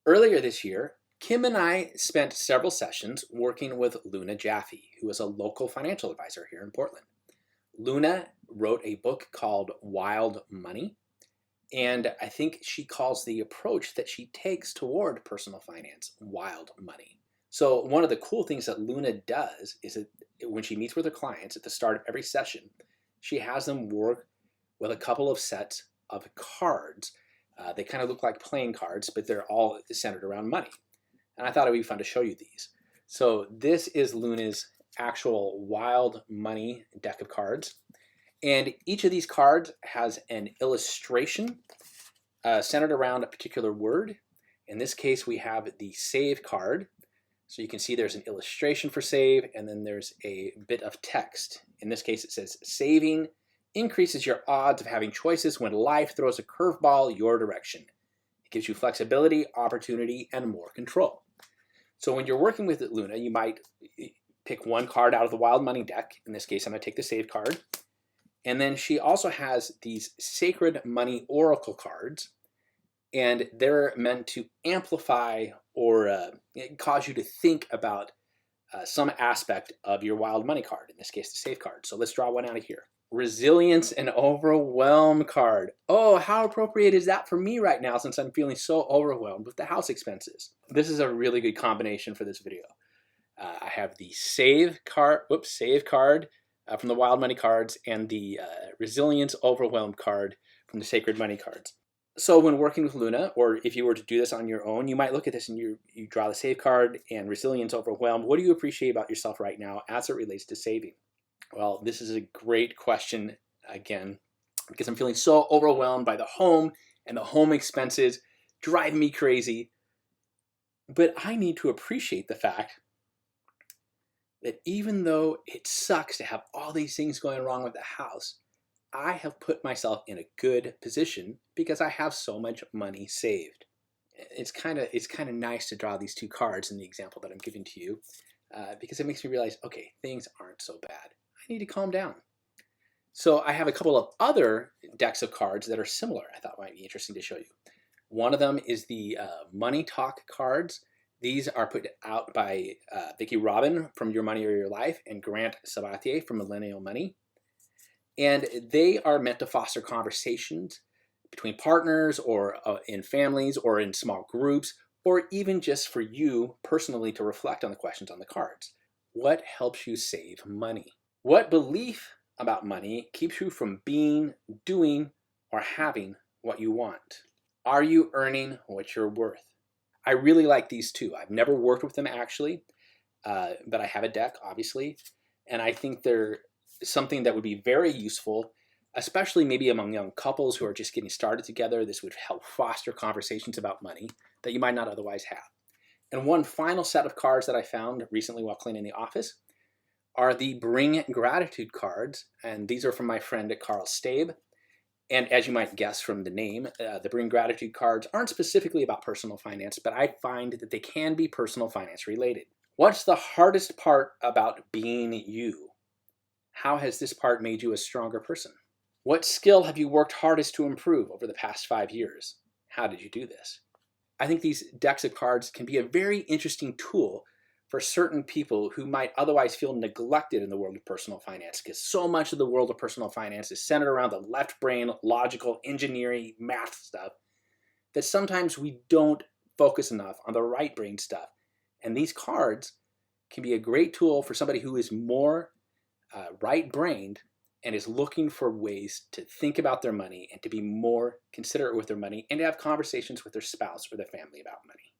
Earlier this year, Kim and I spent several sessions working with Luna Jaffe, who is a local financial advisor here in Portland. Luna wrote a book called Wild Money, and I think she calls the approach that she takes toward personal finance wild money. So one of the cool things that Luna does is that when she meets with her clients at the start of every session, she has them work with a couple of sets of cards. They kind of look like playing cards, but they're all centered around money. And I thought it would be fun to show you these. So this is Luna's actual wild money deck of cards. And each of these cards has an illustration centered around a particular word. In this case, we have the save card. So you can see there's an illustration for save, and then there's a bit of text. In this case, it says, saving increases your odds of having choices when life throws a curveball your direction. It gives you flexibility, opportunity, and more control. So when you're working with Luna, you might pick one card out of the Wild Money deck. In this case, I'm going to take the Save card. And then she also has these Sacred Money Oracle cards, and they're meant to amplify or cause you to think about some aspect of your Wild Money card, in this case, the Save card. So let's draw one out of here. Resilience and Overwhelm card. Oh, how appropriate is that for me right now since I'm feeling so overwhelmed with the house expenses? This is a really good combination for this video. I have the Save card from the Wild Money cards and the Resilience Overwhelm card from the Sacred Money cards. So when working with Luna, or if you were to do this on your own, you might look at this and you draw the Save card and Resilience Overwhelmed. What do you appreciate about yourself right now as it relates to saving? Well, this is a great question, again, because I'm feeling so overwhelmed by the home and the home expenses drive me crazy. But I need to appreciate the fact that even though it sucks to have all these things going wrong with the house, I have put myself in a good position because I have so much money saved. It's kind of nice to draw these two cards in the example that I'm giving to you because it makes me realize, okay, things aren't so bad. I need to calm down. So I have a couple of other decks of cards that are similar I thought might be interesting to show you. One of them is the Money Talk cards. These are put out by Vicki Robin from Your Money or Your Life and Grant Sabatier from Millennial Money. And they are meant to foster conversations between partners or in families or in small groups, or even just for you personally to reflect on the questions on the cards. What helps you save money? What belief about money keeps you from being, doing, or having what you want? Are you earning what you're worth? I really like these two. I've never worked with them actually, but I have a deck, obviously, and I think they're something that would be very useful, especially maybe among young couples who are just getting started together. This would help foster conversations about money that you might not otherwise have. And one final set of cards that I found recently while cleaning the office are the Bring Gratitude cards, and these are from my friend Carl Stabe. And as you might guess from the name, the Bring Gratitude cards aren't specifically about personal finance, but I find that they can be personal finance related. What's the hardest part about being you? How has this part made you a stronger person? What skill have you worked hardest to improve over the past 5 years? How did you do this? I think these decks of cards can be a very interesting tool for certain people who might otherwise feel neglected in the world of personal finance, because so much of the world of personal finance is centered around the left brain, logical, engineering, math stuff, that sometimes we don't focus enough on the right brain stuff. And these cards can be a great tool for somebody who is more right-brained and is looking for ways to think about their money and to be more considerate with their money and to have conversations with their spouse or their family about money.